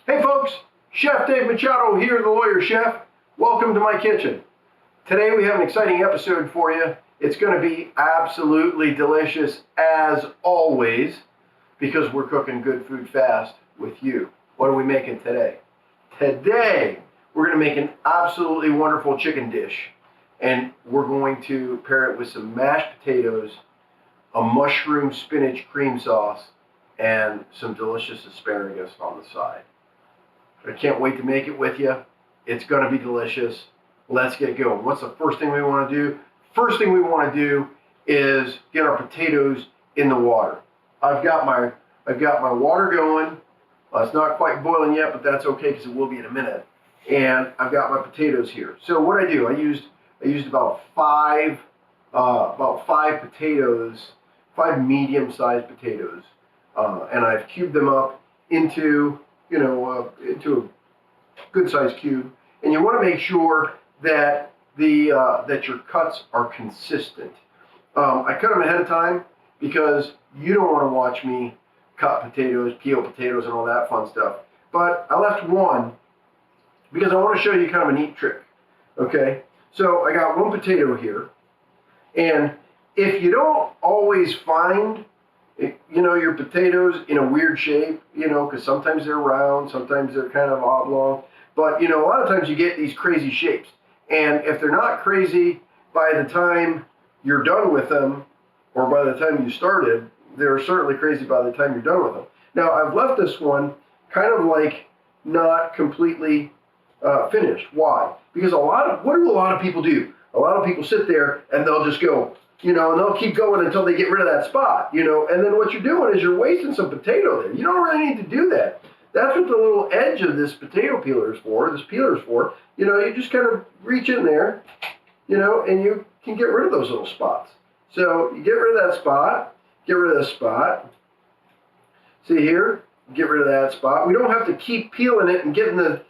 Hey folks, Chef Dave Machado here, the Lawyer Chef. Welcome to my kitchen. Today we have an exciting episode for you. It's going to be absolutely delicious as always because we're cooking good food fast with you. What are we making today? Today we're going to make an absolutely wonderful chicken dish, and we're going to pair it with some mashed potatoes, a mushroom spinach cream sauce, and some delicious asparagus on the side. I can't wait to make it with you. It's going to be delicious. Let's get going. What's the first thing we want to do? First thing we want to do is get our potatoes in the water. I've got my water going. It's not quite boiling yet, but that's okay because it will be in a minute. And I've got my potatoes here. So what I do, I used about five potatoes, 5 medium-sized potatoes, and I've cubed them up into into a good-sized cube. And you want to make sure that that your cuts are consistent. I cut them ahead of time because you don't want to watch me cut potatoes, peel potatoes, and all that fun stuff. But I left one because I want to show you kind of a neat trick. Okay, so I got one potato here, and if you don't always find your potatoes in a weird shape, because sometimes they're round, sometimes they're kind of oblong, but a lot of times you get these crazy shapes. And if they're not crazy by the time you're done with them, or by the time you started, they're certainly crazy by the time you're done with them. Now, I've left this one kind of like not completely finished. Why? Because what do a lot of people do? A lot of people sit there and they'll just go, and they'll keep going until they get rid of that spot, and then what you're doing is you're wasting some potato there. You don't really need to do that. That's what the little edge of this potato peeler is for, this peeler is for. You just kind of reach in there, and you can get rid of those little spots. So you get rid of that spot, get rid of this spot. See here, get rid of that spot. We don't have to keep peeling it and getting the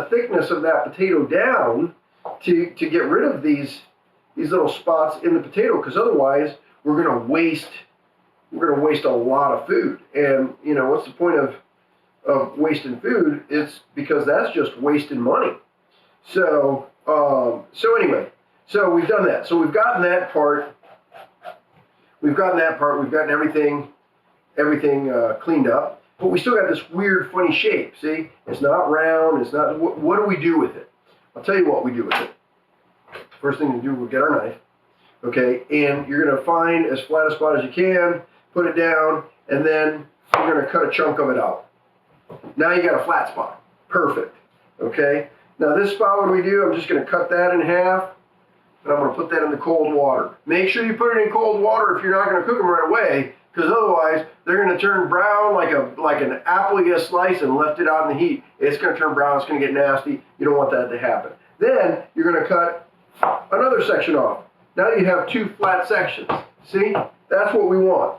thickness of that potato down to get rid of these little spots in the potato, because otherwise we're going to waste a lot of food. And what's the point of wasting food? It's because that's just wasting money. So anyway, so we've done that. So we've gotten that part. We've gotten everything cleaned up. But we still got this weird, funny shape. See, it's not round. It's not. What do we do with it? I'll tell you what we do with it. First thing to do, we'll get our knife, okay, and you're going to find as flat a spot as you can, put it down, and then you're going to cut a chunk of it out. Now you got a flat spot. Perfect, okay? Now this spot, what do we do? I'm just going to cut that in half, and I'm going to put that in the cold water. Make sure you put it in cold water if you're not going to cook them right away, because otherwise they're going to turn brown like an apple you slice and left it out in the heat. It's going to turn brown. It's going to get nasty. You don't want that to happen. Then you're going to cut another section off. Now you have 2 flat sections. See? That's what we want.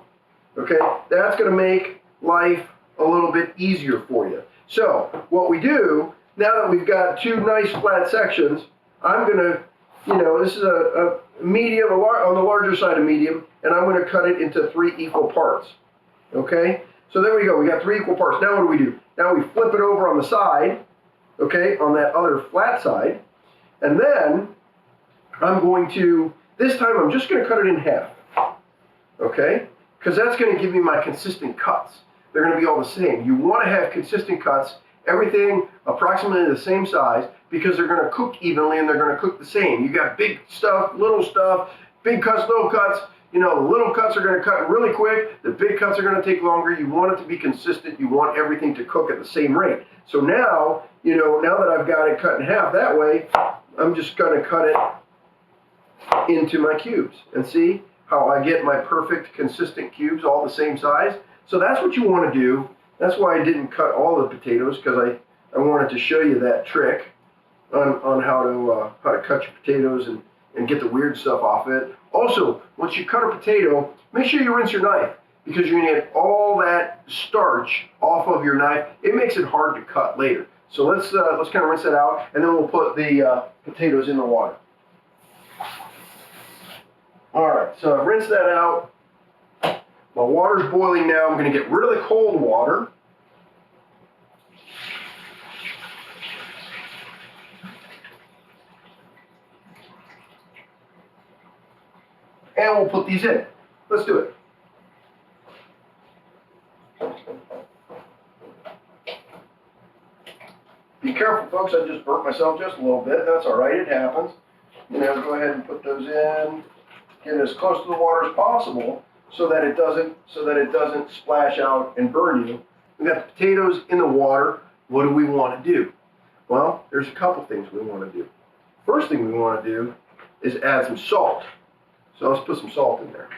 Okay? That's going to make life a little bit easier for you. So, what we do, now that we've got 2 nice flat sections, I'm going to, this is a medium, on the larger side of medium, and I'm going to cut it into 3 equal parts. Okay? So there we go. We got 3 equal parts. Now what do? Now we flip it over on the side, okay, on that other flat side, and then I'm going to, this time I'm just going to cut it in half, okay? Because that's going to give me my consistent cuts. They're going to be all the same. You want to have consistent cuts, everything approximately the same size, because they're going to cook evenly and they're going to cook the same. You got big stuff, big cuts, little cuts. The little cuts are going to cut really quick. The big cuts are going to take longer. You want it to be consistent. You want everything to cook at the same rate. So now, now that I've got it cut in half that way, I'm just going to cut it into my cubes, and see how I get my perfect consistent cubes all the same size. So that's what you want to do. That's why I didn't cut all the potatoes, because I wanted to show you that trick on how to cut your potatoes and get the weird stuff off it. Also, once you cut a potato, make sure you rinse your knife, because you're going to get all that starch off of your knife. It makes it hard to cut later. So let's kind of rinse it out, and then we'll put the potatoes in the water. All right, so I've rinsed that out. My water's boiling now. I'm going to get rid of the cold water. and we'll put these in. Let's do it. Be careful, folks. I just burnt myself just a little bit. That's all right. It happens. You know, go ahead and put those in. Get as close to the water as possible so that it doesn't splash out and burn you. We got the potatoes in the water. What do we want to do? Well, there's a couple things we want to do. First thing we want to do is add some salt. So let's put some salt in there.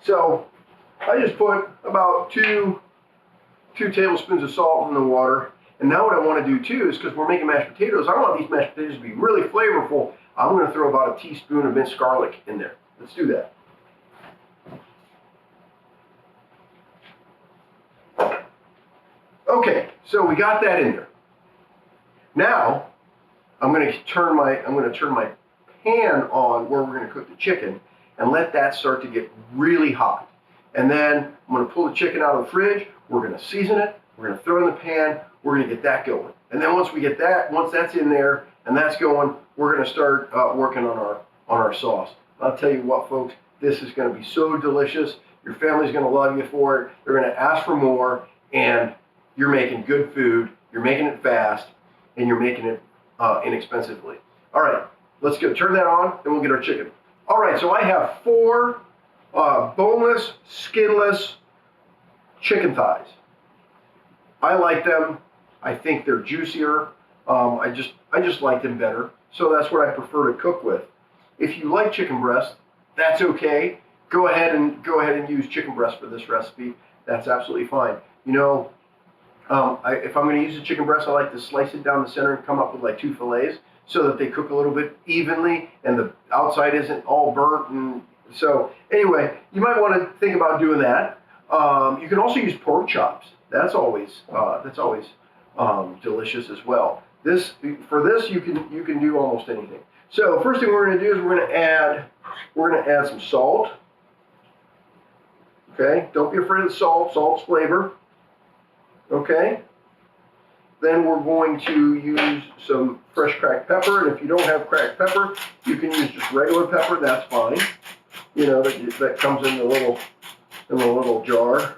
So I just put about two tablespoons of salt in the water. And now what I want to do too is, because we're making mashed potatoes, I want these mashed potatoes to be really flavorful. I'm going to throw about a teaspoon of minced garlic in there. Let's do that. Okay, so we got that in there. Now I'm going to turn my pan on where we're going to cook the chicken and let that start to get really hot. And then I'm going to pull the chicken out of the fridge. We're going to season it. We're going to throw it in the pan. We're going to get that going. And then once that's in there and that's going, we're going to start working on our sauce. I'll tell you what, folks, this is going to be so delicious. Your family's going to love you for it. They're going to ask for more, and you're making good food. You're making it fast, and you're making it inexpensively. All right, let's go. Turn that on, and we'll get our chicken. All right, so I have 4 boneless, skinless chicken thighs. I like them. I think they're juicier. I just like them better. So that's what I prefer to cook with. If you like chicken breast, that's okay. Go ahead and use chicken breast for this recipe. That's absolutely fine. You know, if I'm going to use a chicken breast, I like to slice it down the center and come up with like 2 fillets so that they cook a little bit evenly and the outside isn't all burnt. And so anyway, you might want to think about doing that. You can also use pork chops. That's always delicious as well. For this you can do almost anything. So first thing we're going to do is we're going to add some salt. Okay, don't be afraid of the salt. Salt's flavor. Okay. Then we're going to use some fresh cracked pepper, and if you don't have cracked pepper, you can use just regular pepper. That's fine. You know, that comes in the little jar.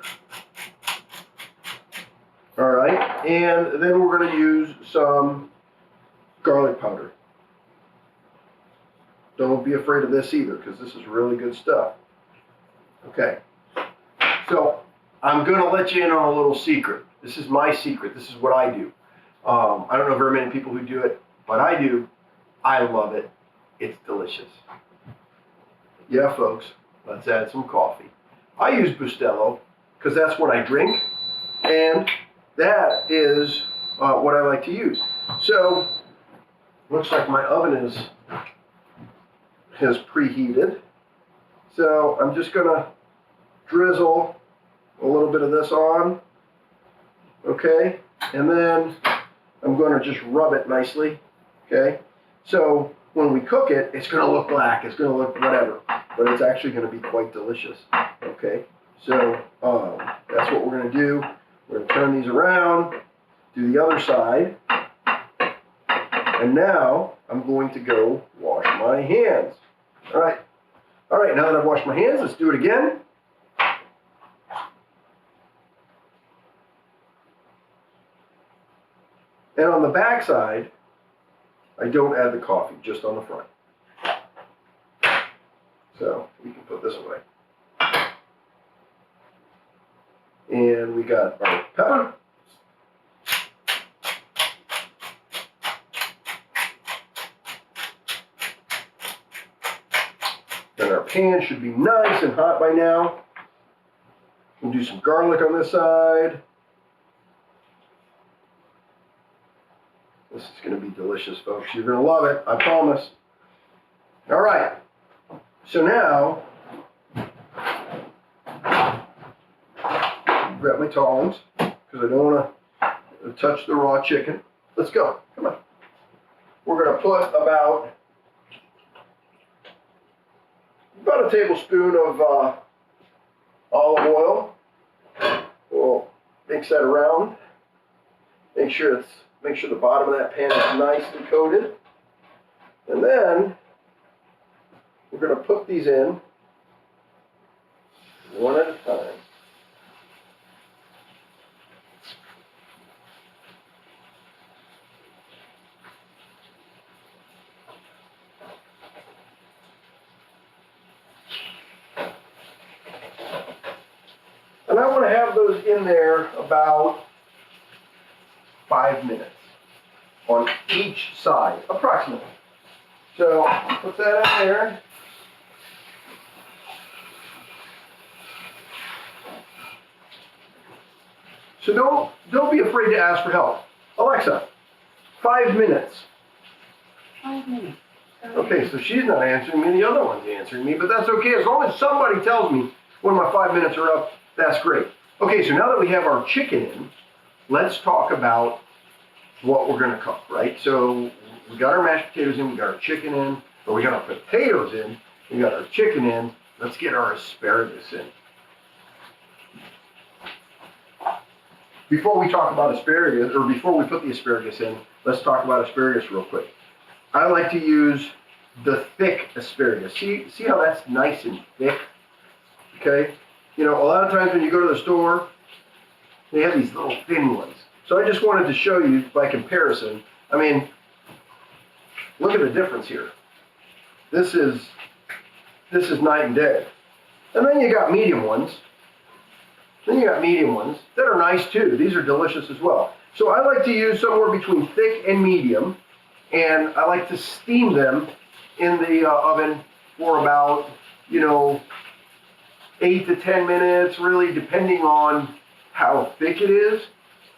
All right, and then we're going to use some garlic powder. Don't be afraid of this either, because this is really good stuff. Okay, so I'm going to let you in on a little secret. This is my secret. This is what I do. I don't know very many people who do it, but I do. I love it. It's delicious. Yeah, folks, let's add some coffee. I use Bustelo because that's what I drink, and that is what I like to use. So, looks like my oven has preheated. So I'm just going to drizzle a little bit of this on, okay? And then I'm going to just rub it nicely, okay? So when we cook it, it's going to look black, it's going to look whatever, but it's actually going to be quite delicious, okay? So that's what we're going to do. We're going to turn these around, do the other side, and now I'm going to go wash my hands. All right, now that I've washed my hands, let's do it again. And on the back side, I don't add the coffee, just on the front. So we can put this away. And we got our pepper. And our pan should be nice and hot by now. We'll do some garlic on this side. This is going to be delicious, folks. You're going to love it, I promise. All right. So now, grab my tongs because I don't want to touch the raw chicken. Let's go. Come on. We're going to put about a tablespoon of olive oil. We'll mix that around. Make sure the bottom of that pan is nicely coated. And then we're going to put these in one at a time. And I want to have those in there about 5 minutes on each side, approximately. So put that in there. So don't be afraid to ask for help. Alexa, 5 minutes. 5 minutes. Okay, so she's not answering me, the other one's answering me, but that's okay. As long as somebody tells me when my 5 minutes are up, that's great. Okay, so now that we have our chicken in, let's talk about what we're gonna cook, right? So we got our mashed potatoes in, we got our chicken in, or we got our potatoes in, we got our chicken in, let's get our asparagus in. Before we talk about asparagus, or before we put the asparagus in, let's talk about asparagus real quick. I like to use the thick asparagus. See how that's nice and thick? Okay? You know, a lot of times when you go to the store, they have these little thin ones. So I just wanted to show you by comparison. I mean, look at the difference here. This is night and day. And then you got medium ones. Then you got medium ones that are nice too. These are delicious as well. So I like to use somewhere between thick and medium, and I like to steam them in the oven for about, 8 to 10 minutes, really depending on how thick it is.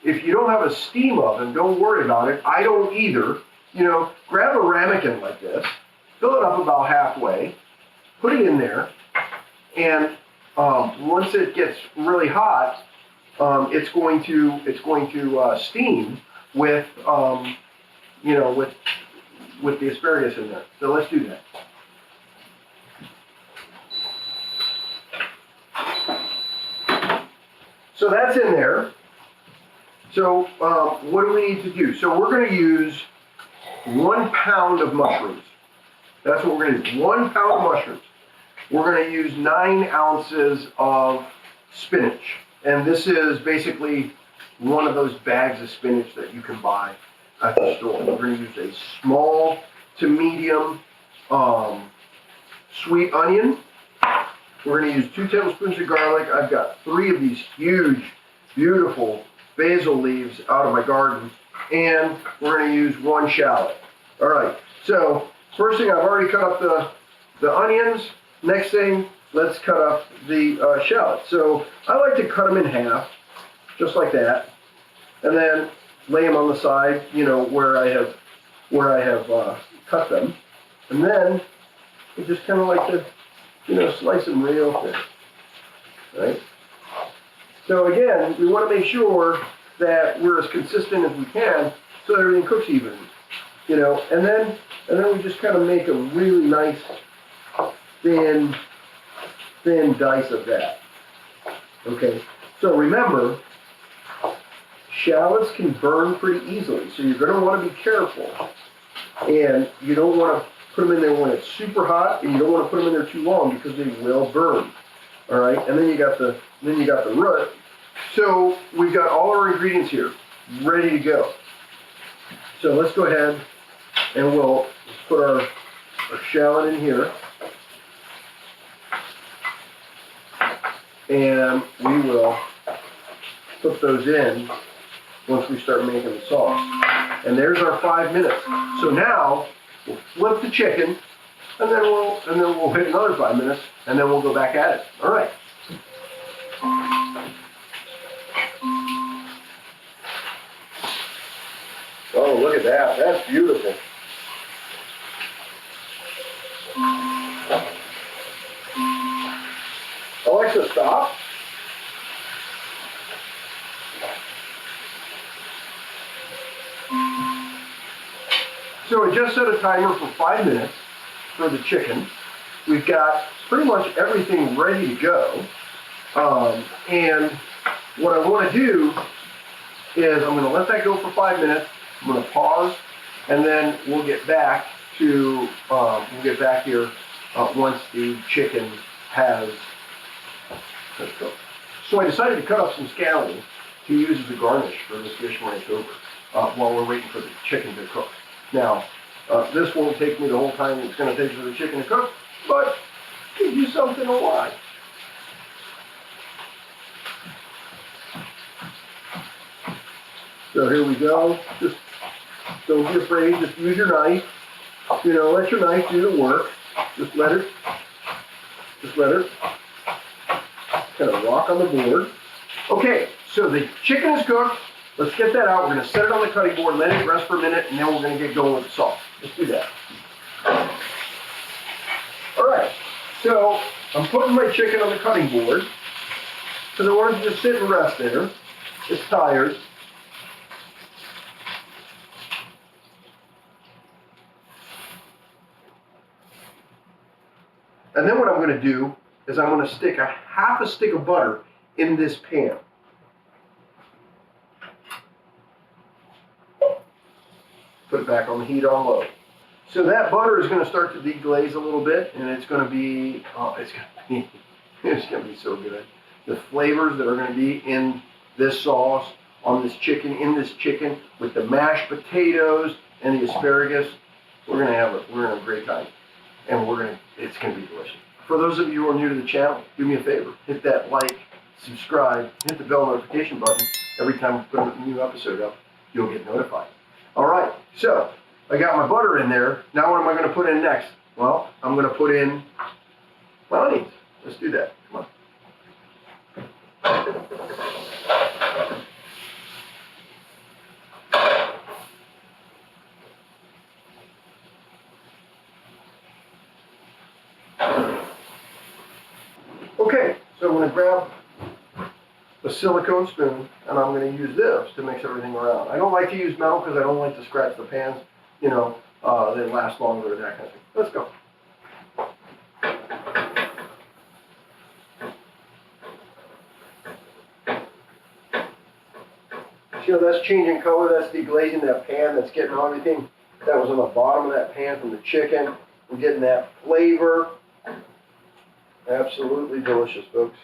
If you don't have a steam oven, don't worry about it. I don't either. Grab a ramekin like this, fill it up about halfway, put it in there, and once it gets really hot, it's going to steam with with the asparagus in there. So let's do that. So that's in there. So what do we need to do? So we're going to use 1 pound of mushrooms. That's what we're going to do. 1 pound of mushrooms. We're going to use 9 ounces of spinach. And this is basically one of those bags of spinach that you can buy at the store. We're going to use a small to medium sweet onion. We're going to use 2 tablespoons of garlic. I've got 3 of these huge, beautiful basil leaves out of my garden. And we're going to use 1 shallot. All right, so first thing, I've already cut up the onions. Next thing, let's cut up the shallots. So I like to cut them in half, just like that, and then lay them on the side, where I have cut them, and then I just kind of like to, slice them real thin, right? So again, we want to make sure that we're as consistent as we can, so that everything cooks evenly, and then we just kind of make a really nice thin dice of that. Okay, so remember, shallots can burn pretty easily, so you're going to want to be careful, and you don't want to put them in there when it's super hot, and you don't want to put them in there too long because they will burn. All right, and then you got the root. So we've got all our ingredients here, ready to go. So let's go ahead and we'll put our shallot in here. And we will put those in once we start making the sauce. And there's our 5 minutes. So now we'll flip the chicken, and then we'll hit another 5 minutes, and then we'll go back at it. All right. Oh, look at that. That's beautiful. Alexa, stop. So I just set a timer for 5 minutes for the chicken. We've got pretty much everything ready to go. And what I want to do is I'm going to let that go for 5 minutes. I'm going to pause, and then we'll get back to, we'll get back here once the chicken has cooked. So I decided to cut up some scallions to use as a garnish for this dish when it's over, while we're waiting for the chicken to cook. Now, this won't take me the whole time it's going to take for the chicken to cook, but gives you something to watch. So here we go. Just don't be afraid. Just use your knife. You know, let your knife do the work. Just let it kind of rock on the board. Okay, so the chicken is cooked. Let's get that out. We're going to set it on the cutting board, let it rest for a minute, and then we're going to get going with the sauce. Let's do that. All right, so I'm putting my chicken on the cutting board because I want it to just sit and rest there. It's tired. And then what I'm going to do is I'm going to stick half a stick of butter in this pan. Put it back on the heat on low. So that butter is going to start to deglaze a little bit, and it's going to be, it's going to be so good. The flavors that are going to be in this sauce, on this chicken, in this chicken, with the mashed potatoes and the asparagus, we're going to have a great time. And it's going to be delicious. For those of you who are new to the channel, do me a favor, hit that like, subscribe, hit the bell notification button. Every time we put a new episode up, you'll get notified. All right, so I got my butter in there. Now what am I going to put in next? Well, I'm going to put in my onions. Let's do that. Come on. Okay, so I'm going to grab a silicone spoon, and I'm going to use this to mix everything around. I don't like to use metal because I don't like to scratch the pans. You know, they last longer and that kind of thing. Let's go. See how that's changing color? That's deglazing that pan. That's getting everything that was on the bottom of that pan from the chicken. We're getting that flavor. Absolutely delicious, folks.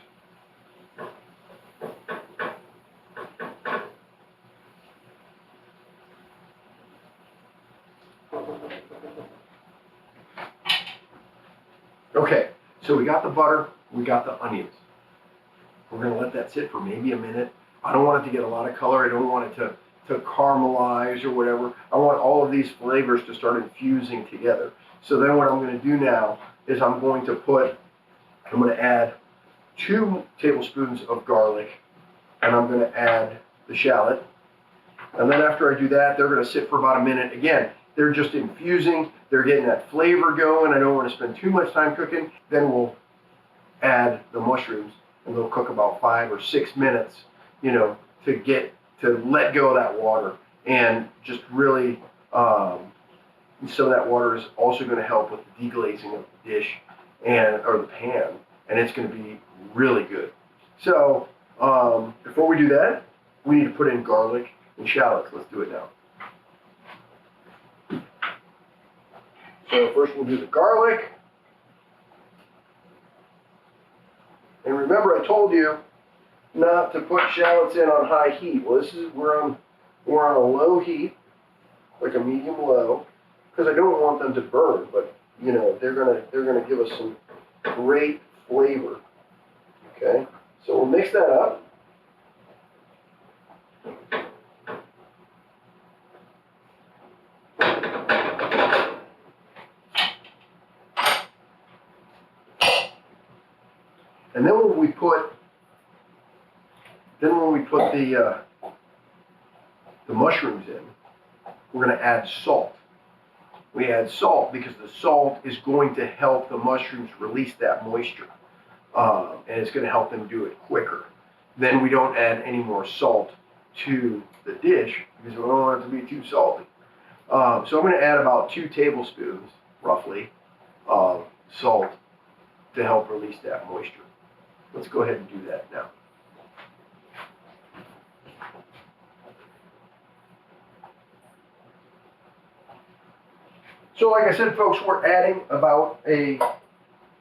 Okay, so we got the butter, we got the onions. We're going to let that sit for maybe a minute. I don't want it to get a lot of color. I don't want it to caramelize or whatever. I want all of these flavors to start infusing together. So then what I'm going to do now is I'm going to add 2 tablespoons of garlic, and I'm going to add the shallot. And then after I do that, they're going to sit for about a minute. Again, they're just infusing. They're getting that flavor going. I don't want to spend too much time cooking. Then we'll add the mushrooms, and they'll cook about 5 or 6 minutes, you know, to let go of that water. And just really, some of that water is also going to help with the deglazing of the dish or the pan, and it's going to be really good. So before we do that, we need to put in garlic and shallots. Let's do it now. So first we'll do the garlic. And remember, I told you not to put shallots in on high heat. Well, we're on a low heat, like a medium low, because I don't want them to burn. But you know, they're gonna give us some great flavor. Okay, so we'll mix that up. And then when we put the mushrooms in, we're going to add salt. We add salt because the salt is going to help the mushrooms release that moisture, and it's going to help them do it quicker. Then we don't add any more salt to the dish because we don't want it to be too salty. So I'm going to add about 2 tablespoons, roughly, of salt to help release that moisture. Let's go ahead and do that now. So like I said, folks, we're adding about a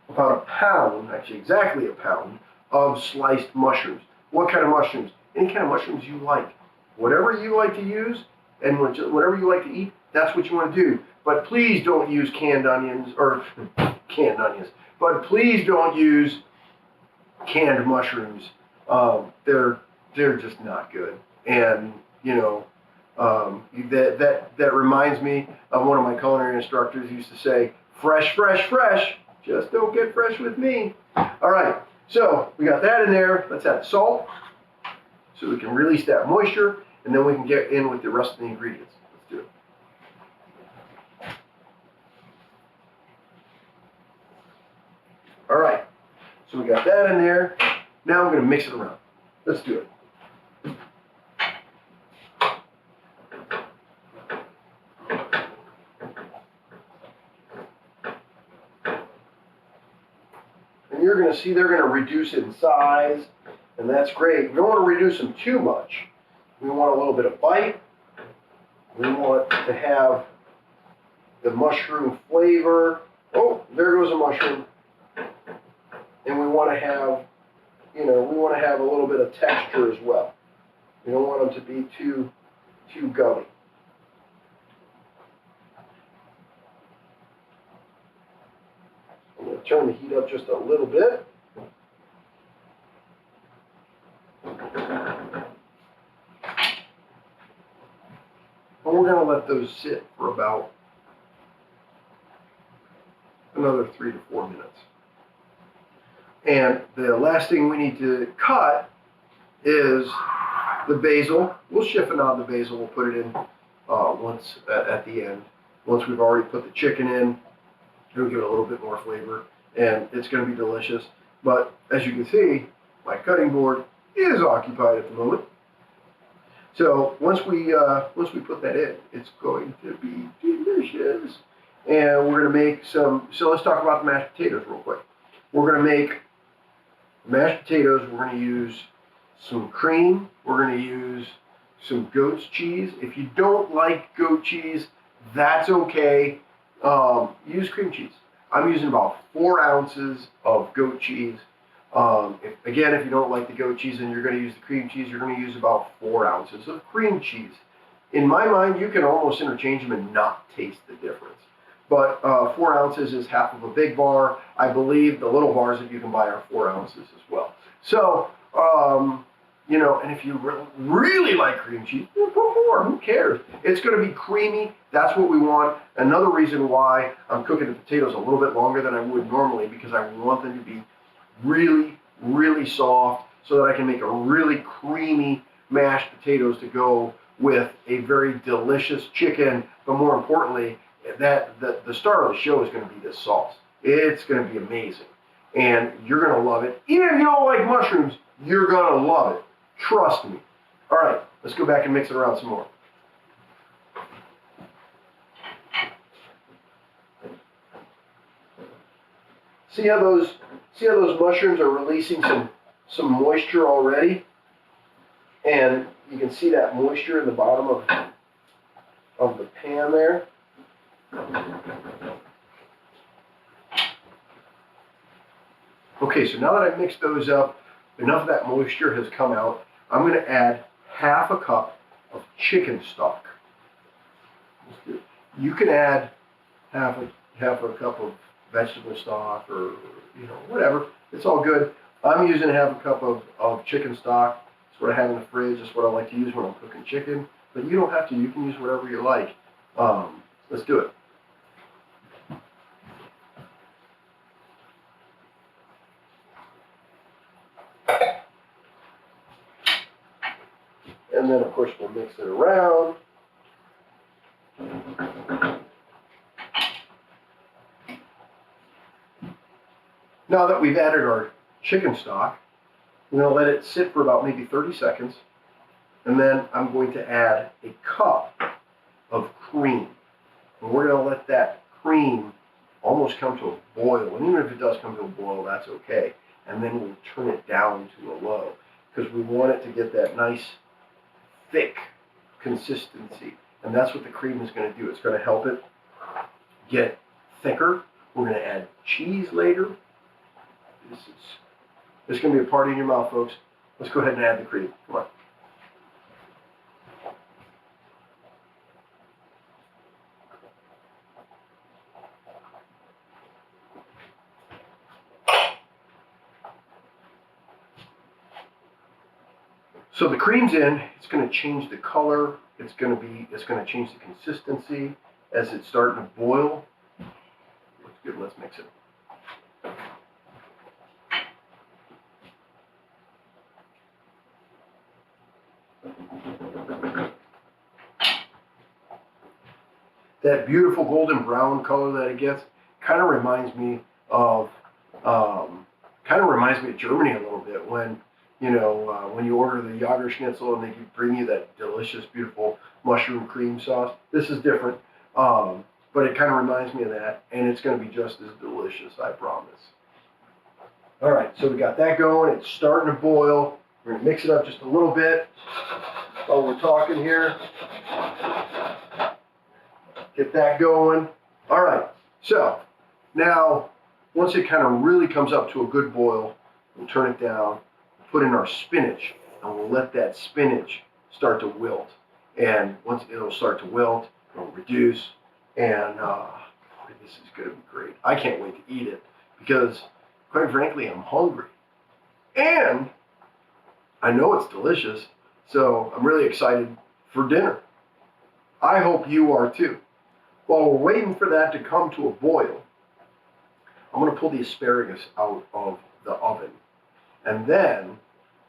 pound, actually exactly a pound, of sliced mushrooms. What kind of mushrooms? Any kind of mushrooms you like. Whatever you like to use and whatever you like to eat, that's what you want to do. But please don't use canned onions, or canned onions, but please don't use canned mushrooms. They're just not good. And, you know, that reminds me of one of my culinary instructors who used to say, fresh, fresh, fresh. Just don't get fresh with me. All right, so we got that in there. Let's add salt so we can release that moisture, and then we can get in with the rest of the ingredients. Let's do it. All right, so we got that in there. Now I'm going to mix it around. Let's do it. You're going to see they're going to reduce in size, and that's great. We don't want to reduce them too much. We want a little bit of bite. We want to have the mushroom flavor. Oh, there goes a mushroom. And we want to have, you know, we want to have a little bit of texture as well. We don't want them to be too gummy. I'm going to turn the heat up just a little bit. And we're going to let those sit for about another 3 to 4 minutes. And the last thing we need to cut is the basil. We'll chiffonade the basil. We'll put it in once at the end. Once we've already put the chicken in, it'll give it a little bit more flavor, and it's going to be delicious. But as you can see, my cutting board is occupied at the moment. So once we put that in, it's going to be delicious. And we're going to make some. So let's talk about the mashed potatoes real quick. We're going to make mashed potatoes. We're going to use some cream. We're going to use some goat's cheese. If you don't like goat cheese, that's okay. Use cream cheese. I'm using about 4 ounces of goat cheese. If you don't like the goat cheese and you're going to use the cream cheese, you're going to use about 4 ounces of cream cheese. In my mind, you can almost interchange them and not taste the difference. But 4 ounces is half of a big bar. I believe the little bars that you can buy are 4 ounces as well. So, you know, and if you really like cream cheese, well, put more. Who cares? It's going to be creamy. That's what we want. Another reason why I'm cooking the potatoes a little bit longer than I would normally, because I want them to be really, really soft so that I can make a really creamy mashed potatoes to go with a very delicious chicken. But more importantly, the star of the show is going to be this sauce. It's going to be amazing. And you're going to love it. Even if you don't like mushrooms, you're going to love it. Trust me. All right, let's go back and mix it around some more. See how those mushrooms are releasing some moisture already? And you can see that moisture in the bottom of the pan there. Okay, so now that I've mixed those up, enough of that moisture has come out. I'm going to add half a cup of chicken stock. You can add half a cup of vegetable stock, or whatever. It's all good. I'm using half a cup of chicken stock. It's what I have in the fridge. It's what I like to use when I'm cooking chicken. But you don't have to. You can use whatever you like. Let's do it. And then, of course, we'll mix it around. Now that we've added our chicken stock, we're going to let it sit for about maybe 30 seconds. And then I'm going to add a cup of cream. And we're going to let that cream almost come to a boil. And even if it does come to a boil, that's okay. And then we'll turn it down to a low, because we want it to get that nice, thick consistency. And that's what the cream is going to do. It's going to help it get thicker. We're going to add cheese later. This is going to be a party in your mouth, folks. Let's go ahead and add the cream. Come on. So the cream's in. It's going to change the color. It's going to change the consistency as it's starting to boil. Looks good. Let's mix it. That beautiful golden brown color that it gets kind of reminds me of Germany a little bit when when you order the Jager Schnitzel and they bring you that delicious, beautiful mushroom cream sauce. This is different, but it kind of reminds me of that, and it's going to be just as delicious, I promise. All right, so we got that going. It's starting to boil. We're going to mix it up just a little bit while we're talking here. Get that going. All right, so now once it kind of really comes up to a good boil, we'll turn it down, put in our spinach, and we'll let that spinach start to wilt. And once it'll start to wilt, it'll reduce, and boy, this is going to be great. I can't wait to eat it because, quite frankly, I'm hungry. And I know it's delicious, so I'm really excited for dinner. I hope you are too. While we're waiting for that to come to a boil, I'm going to pull the asparagus out of the oven. And then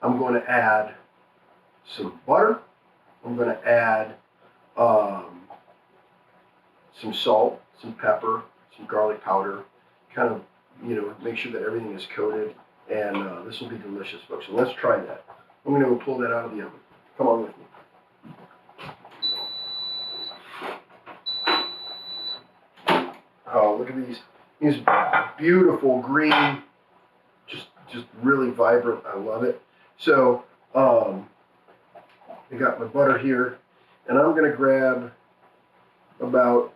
I'm going to add some butter. I'm going to add some salt, some pepper, some garlic powder, kind of, make sure that everything is coated. And this will be delicious, folks. So let's try that. I'm going to go pull that out of the oven. Come on with me. Oh, look at these beautiful green, just really vibrant. I love it. So I got my butter here, and I'm going to grab about,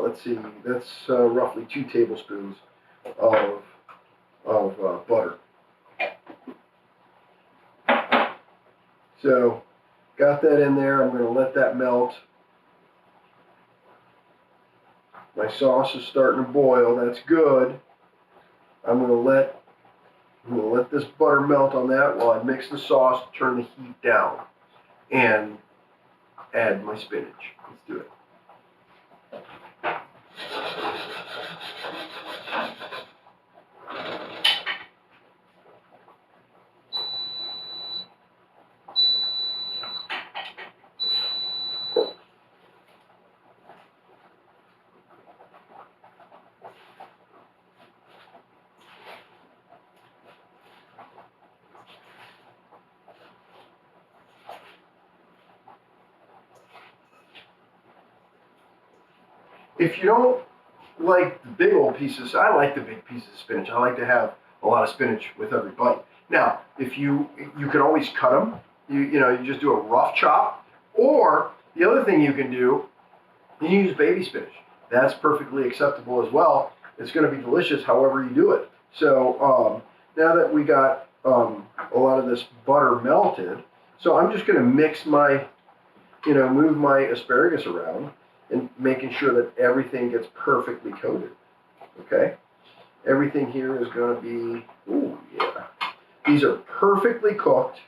let's see, that's roughly 2 tablespoons of butter. So got that in there. I'm going to let that melt. My sauce is starting to boil. That's good. I'm going to let this butter melt on that while I mix the sauce, turn the heat down, and add my spinach. Let's do it. If you don't like the big old pieces, I like the big pieces of spinach. I like to have a lot of spinach with every bite. Now, if you can always cut them. You just do a rough chop. Or the other thing you can do, you use baby spinach. That's perfectly acceptable as well. It's going to be delicious however you do it. So now that we got a lot of this butter melted, so I'm just going to mix my, move my asparagus around and making sure that everything gets perfectly coated. Okay? Everything here is going to be, ooh, yeah. These are perfectly cooked.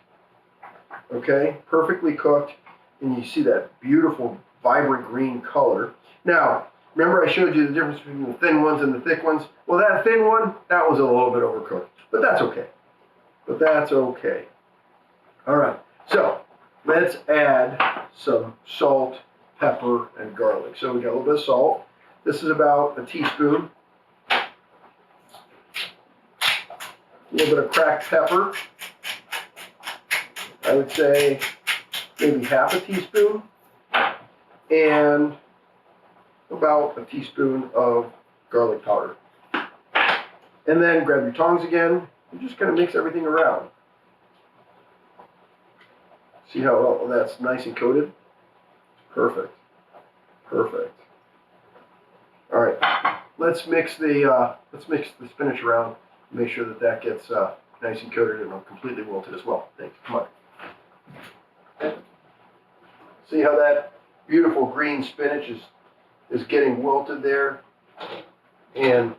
Okay? Perfectly cooked. And you see that beautiful, vibrant green color. Now, remember I showed you the difference between the thin ones and the thick ones? Well, that thin one, that was a little bit overcooked. But that's okay. All right. So, let's add some salt, pepper, and garlic. So we got a little bit of salt. This is about a teaspoon. A little bit of cracked pepper. I would say maybe half a teaspoon. And about a teaspoon of garlic powder. And then grab your tongs again. You're just going to mix everything around. See how that's nice and coated? Perfect. let's mix the spinach around. Make sure that that gets nice and coated and completely wilted as well. Thanks. Come on. See how that beautiful green spinach is getting wilted there, and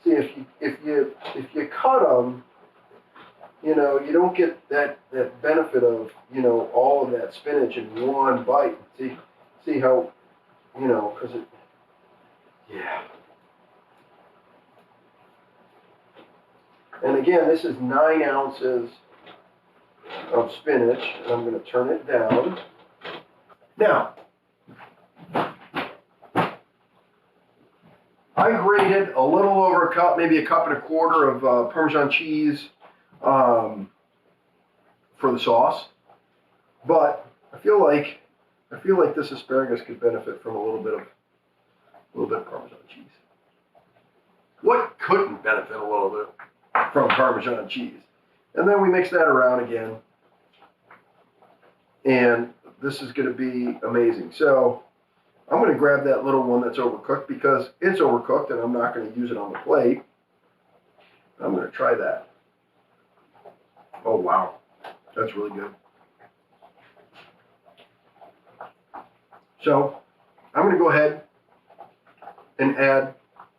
see if you cut them, you know, you don't get that benefit of, you know, all of that spinach in one bite. See how, you know, because it, yeah. And again, this is 9 ounces of spinach, and I'm going to turn it down. Now, I grated a little over a cup, maybe a cup and a quarter of Parmesan cheese for the sauce, but I feel like this asparagus could benefit from a little bit of Parmesan cheese. What couldn't benefit a little bit from Parmesan cheese? And then we mix that around again, and this is going to be amazing. So I'm going to grab that little one that's overcooked because it's overcooked and I'm not going to use it on the plate. I'm going to try that. Oh, wow. That's really good. So I'm going to go ahead and add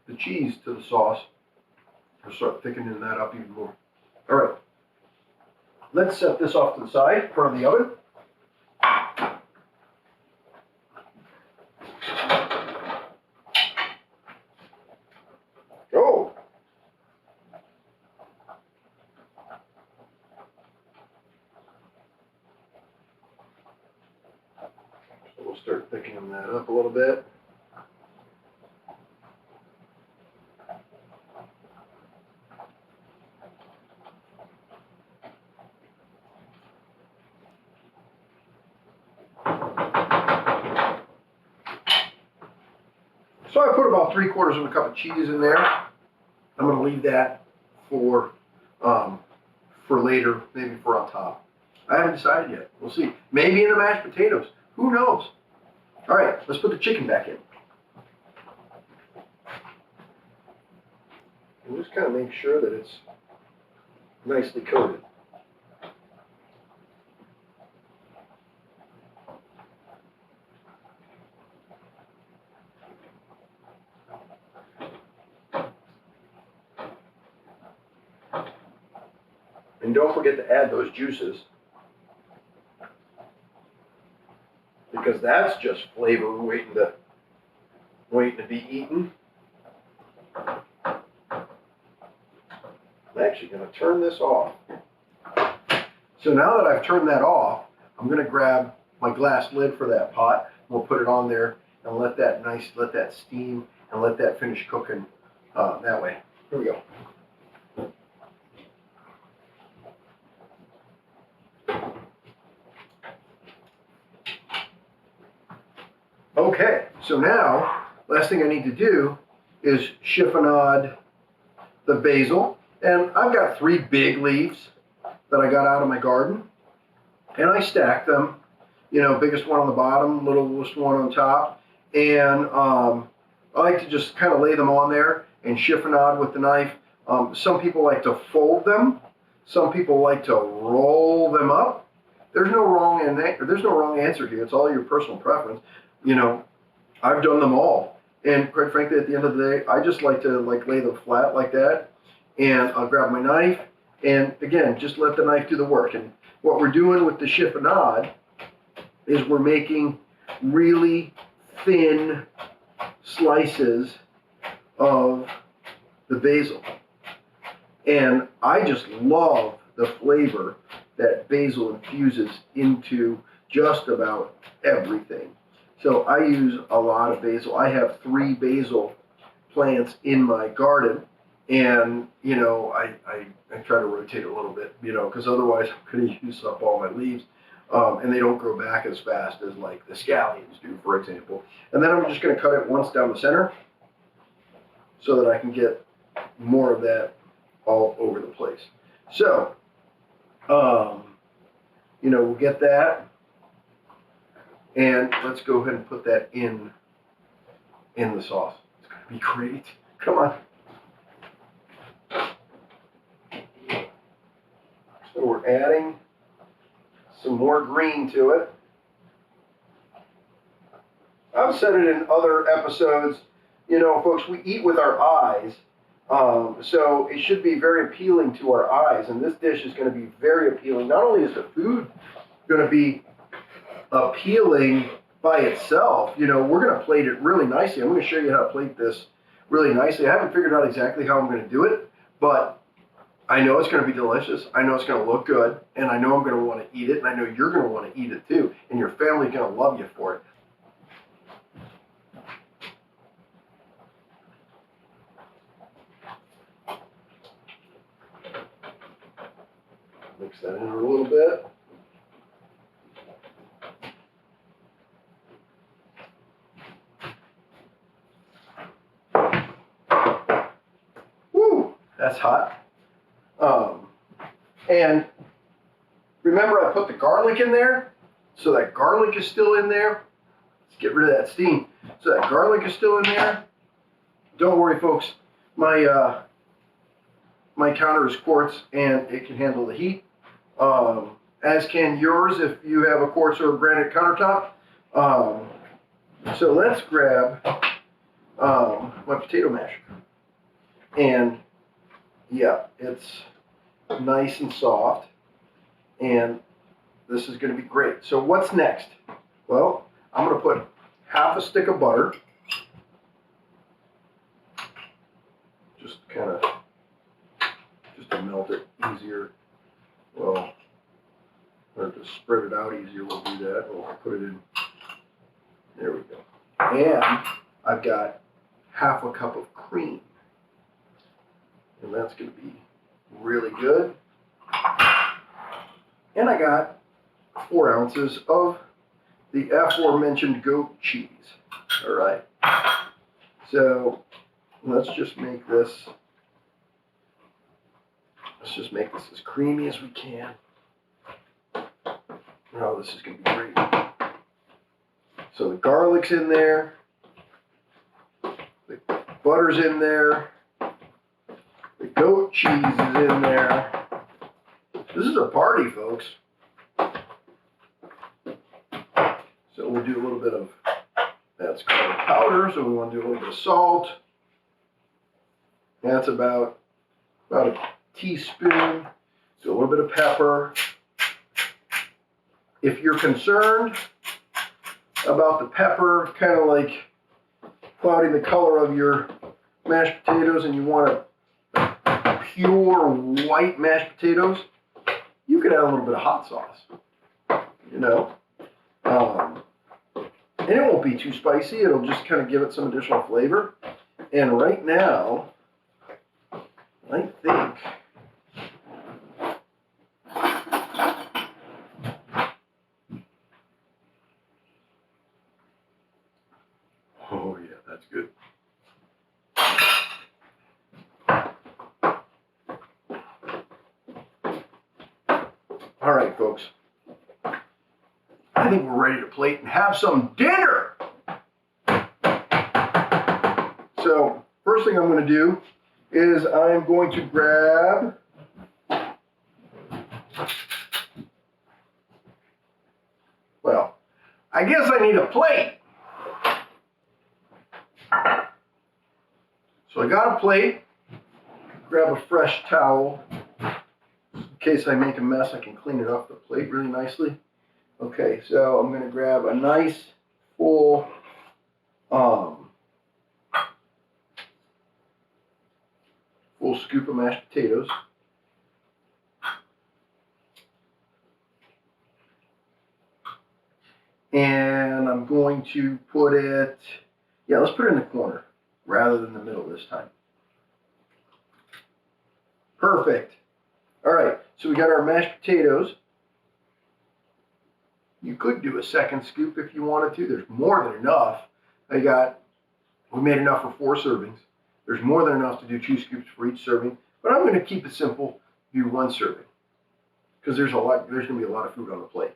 the cheese to the sauce. I'll start thickening that up even more. All right. Let's set this off to the side in front of the oven. Go. So we'll start thickening that up a little bit. So I put about 3/4 of a cup of cheese in there. I'm going to leave that for later, maybe for on top. I haven't decided yet. We'll see. Maybe in the mashed potatoes. Who knows? All right, let's put the chicken back in. And just kind of make sure that it's nicely coated. And don't forget to add those juices, because that's just flavor waiting to be eaten. I'm actually going to turn this off. So now that I've turned that off, I'm going to grab my glass lid for that pot. We'll put it on there and let that steam and let that finish cooking that way. Here we go. Okay, so now, last thing I need to do is chiffonade the basil. And I've got 3 big leaves that I got out of my garden. And I stack them, you know, biggest one on the bottom, littlest one on top. And I like to just kind of lay them on there and chiffonade with the knife. Some people like to fold them. Some people like to roll them up. There's no wrong answer here. It's all your personal preference. You know, I've done them all, and quite frankly, at the end of the day, I just like to lay them flat like that, and I'll grab my knife, and again, just let the knife do the work. And what we're doing with the chiffonade is we're making really thin slices of the basil, and I just love the flavor that basil infuses into just about everything. So I use a lot of basil. I have 3 basil plants in my garden, and you know I try to rotate a little bit, you know, because otherwise I'm going to use up all my leaves, and they don't grow back as fast as like the scallions do, for example. And then I'm just going to cut it once down the center, so that I can get more of that all over the place. So, you know, we'll get that. And let's go ahead and put that in the sauce. It's going to be great. Come on. So we're adding some more green to it. I've said it in other episodes, you know, folks, we eat with our eyes, so it should be very appealing to our eyes, and this dish is going to be very appealing. Not only is the food going to be appealing by itself, you know, we're going to plate it really nicely. I'm going to show you how to plate this really nicely. I haven't figured out exactly how I'm going to do it, but I know it's going to be delicious. I know it's going to look good, and I know I'm going to want to eat it, and I know you're going to want to eat it too, and your family's going to love you for it. Mix that in a little bit. Woo, that's hot. And remember I put the garlic in there, so that garlic is still in there. Let's get rid of that steam. So that garlic is still in there. Don't worry, folks. My counter is quartz and it can handle the heat. As can yours if you have a quartz or a granite countertop. So let's grab my potato masher. And yeah, it's nice and soft. And this is going to be great. So what's next? Well, I'm going to put half a stick of butter. Just kind of, just to melt it easier. Well, or to spread it out easier, we'll do that. We'll put it in. There we go. And I've got half a cup of cream. And that's going to be really good. And I got 4 ounces of the aforementioned goat cheese. All right. So let's just make this as creamy as we can. Oh, this is going to be great. So the garlic's in there. The butter's in there. The goat cheese is in there. This is a party, folks. So we'll do a little bit of, that's garlic powder, so we want to do a little bit of salt. That's about a teaspoon. Do a little bit of pepper. If you're concerned about the pepper kind of like clouding the color of your mashed potatoes and you want a pure white mashed potatoes, you could add a little bit of hot sauce, you know. And it won't be too spicy. It'll just kind of give it some additional flavor. And right now, I think oh yeah, that's good. All right, folks. I think we're ready to plate and have some dinner. So first thing I'm going to do is I'm going to grab well, I guess I need a plate. So I got a plate. Grab a fresh towel. In case I make a mess, I can clean it off the plate really nicely. Okay, so I'm going to grab a nice full full scoop of mashed potatoes. And I'm going to put it, yeah, let's put it in the corner rather than the middle this time. Perfect. All right, so we got our mashed potatoes. You could do a second scoop if you wanted to. There's more than enough. We made enough for 4 servings. There's more than enough to do 2 scoops for each serving, but I'm going to keep it simple, do 1 serving, because there's going to be a lot of food on the plate.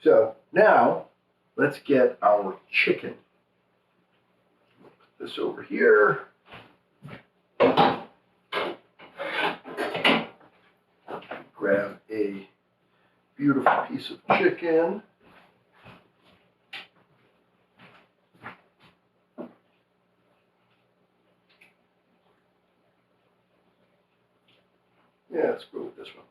So now let's get our chicken. Put this over here. Grab a beautiful piece of chicken. Yeah, let's go with this one.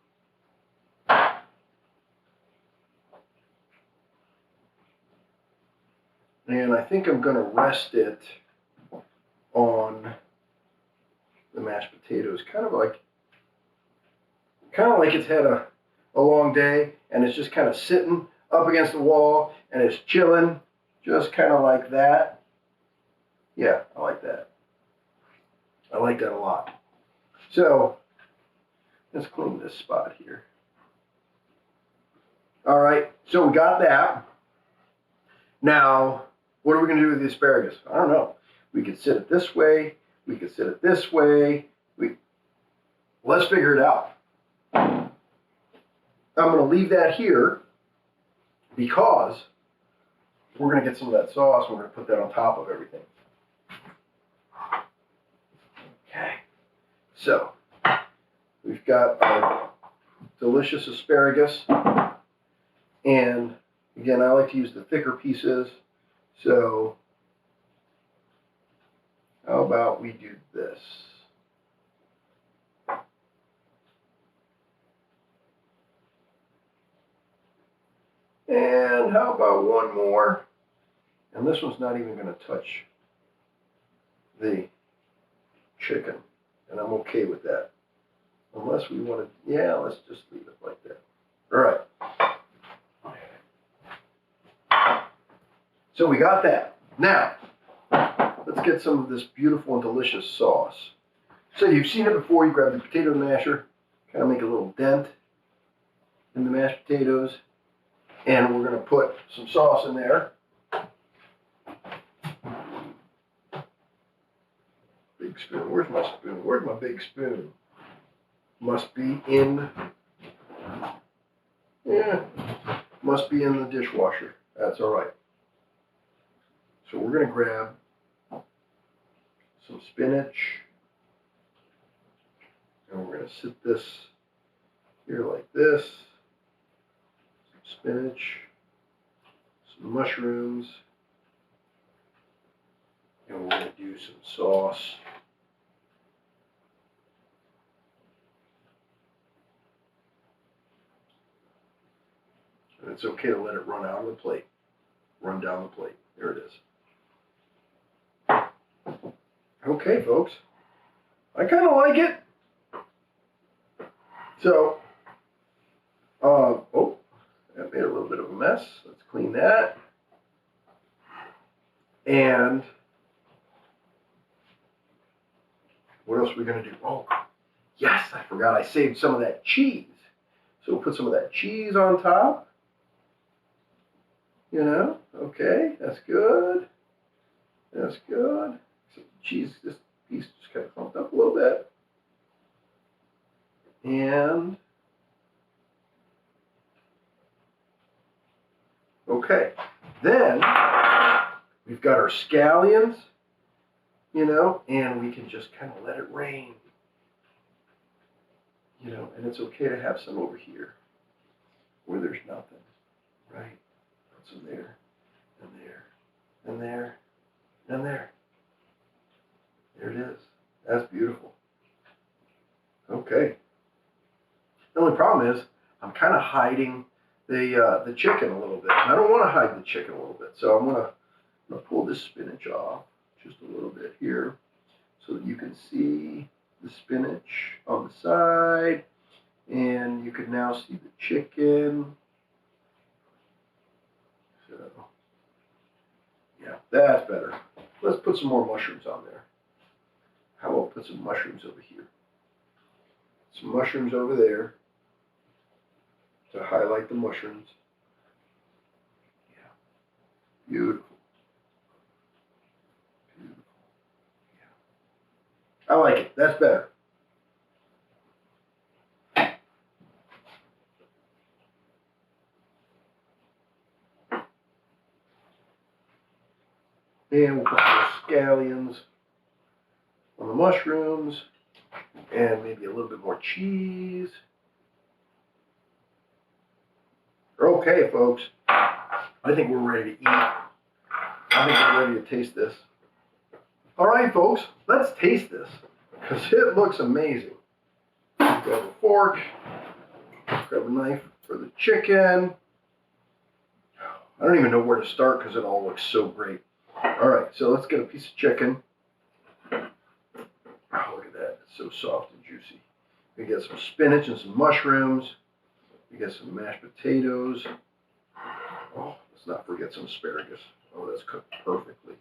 And I think I'm going to rest it on the mashed potatoes, kind of like it's had a long day and it's just kind of sitting up against the wall and it's chilling, just kind of like that. Yeah, I like that. I like that a lot. So let's clean this spot here. All right, so we got that. Now, what are we going to do with the asparagus? I don't know. We could sit it this way. We could sit it this way. Let's figure it out. I'm going to leave that here because we're going to get some of that sauce and we're going to put that on top of everything. Okay. So, we've got our delicious asparagus. And again, I like to use the thicker pieces. So, how about we do this? And how about one more? And this one's not even going to touch the chicken. And I'm okay with that. Unless we want to, yeah, let's just leave it like that. All right. So we got that. Now, let's get some of this beautiful and delicious sauce. So you've seen it before. You grab the potato masher, kind of make a little dent in the mashed potatoes. And we're going to put some sauce in there. Big spoon. Where's my spoon? Where's my big spoon? Must be in, must be in the dishwasher. That's all right. So we're going to grab some spinach. And we're going to sit this here like this. Some spinach. Some mushrooms. And we're going to do some sauce. And it's okay to let it run out of the plate. Run down the plate. There it is. Okay, folks. I kind of like it. So, oh, that made a little bit of a mess. Let's clean that. And what else are we going to do? Oh, yes, I forgot I saved some of that cheese. So we'll put some of that cheese on top. You know, okay, that's good. That's good. So cheese, this piece just kind of clumped up a little bit. And, okay, then we've got our scallions, you know, and we can just kind of let it rain. You know, and it's okay to have some over here where there's nothing, right? Put some there, and there, and there, and there. There it is. That's beautiful. Okay. The only problem is I'm kind of hiding the chicken a little bit. And I don't want to hide the chicken a little bit. So I'm gonna pull this spinach off just a little bit here so that you can see the spinach on the side. And you can now see the chicken. So, yeah, that's better. Let's put some more mushrooms on there. How about put some mushrooms over here? Some mushrooms over there to highlight the mushrooms. Yeah, beautiful. Beautiful. Yeah. I like it. That's better. And we'll put some scallions on the mushrooms, and maybe a little bit more cheese. Okay, folks, I think we're ready to eat. I think we're ready to taste this. All right, folks, let's taste this, because it looks amazing. Grab a fork, grab a knife for the chicken. I don't even know where to start because it all looks so great. All right, so let's get a piece of chicken. Oh, look at that, it's so soft and juicy. We get some spinach and some mushrooms. We get some mashed potatoes. Oh, let's not forget some asparagus. Oh, that's cooked perfectly.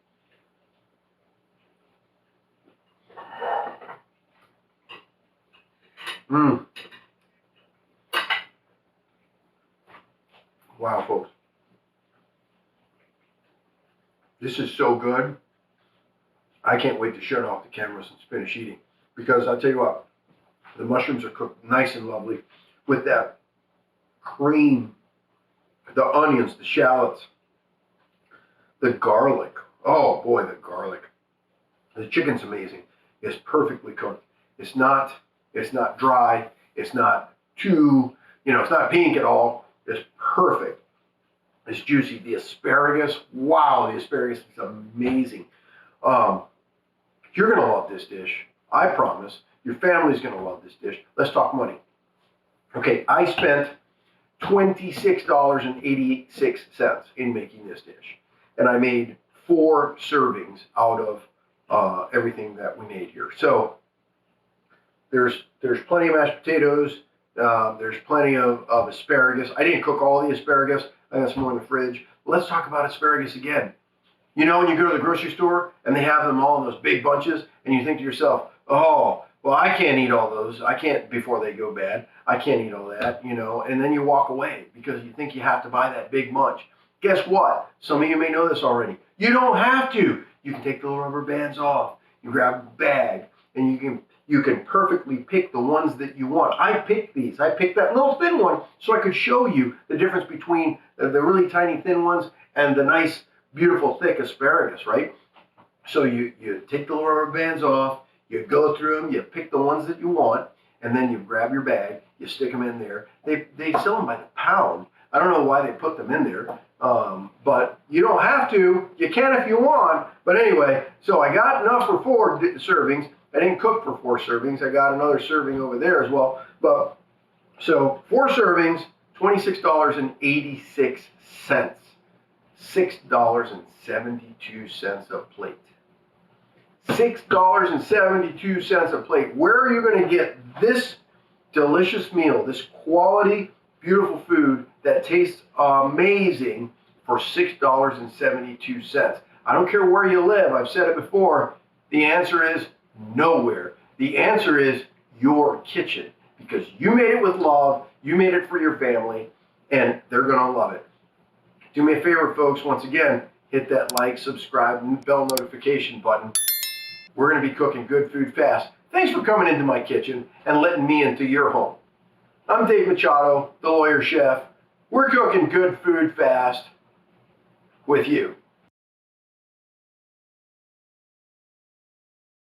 Mmm. Wow, folks. This is so good. I can't wait to shut off the cameras and finish eating. Because I'll tell you what, the mushrooms are cooked nice and lovely with that cream, the onions, the shallots, the garlic. Oh boy, the garlic. The chicken's amazing. It's perfectly cooked. It's not dry. It's not too, it's not pink at all. It's perfect. It's juicy. The asparagus, wow, the asparagus is amazing. You're gonna love this dish. I promise. Your family's gonna love this dish. Let's talk money. Okay, I spent $26.86 in making this dish. And I made 4 servings out of everything that we made here. So there's plenty of mashed potatoes. There's plenty of asparagus. I didn't cook all the asparagus. I got some more in the fridge. Let's talk about asparagus again. You know, when you go to the grocery store and they have them all in those big bunches and you think to yourself, oh, well, I can't eat all those. I can't before they go bad. I can't eat all that, and then you walk away because you think you have to buy that big bunch. Guess what? Some of you may know this already. You don't have to. You can take the little rubber bands off. You grab a bag and you can perfectly pick the ones that you want. I picked these. I picked that little thin one so I could show you the difference between the really tiny thin ones and the nice, beautiful, thick asparagus, right? So you take the little rubber bands off, you go through them, you pick the ones that you want, and then you grab your bag, you stick them in there. They sell them by the pound. I don't know why they put them in there, but you don't have to. You can if you want. But anyway, so I got enough for 4 servings. I didn't cook for 4 servings. I got another serving over there as well. But so 4 servings, $26.86. $6.72 a plate. $6.72 a plate. Where are you going to get this delicious meal, this quality, beautiful food that tastes amazing for $6.72? I don't care where you live. I've said it before. The answer is nowhere. The answer is your kitchen, because you made it with love. You made it for your family, and they're going to love it. Do me a favor, folks. Once again, hit that like, subscribe, and bell notification button. We're going to be cooking good food fast. Thanks for coming into my kitchen and letting me into your home. I'm Dave Machado, the lawyer chef. We're cooking good food fast with you.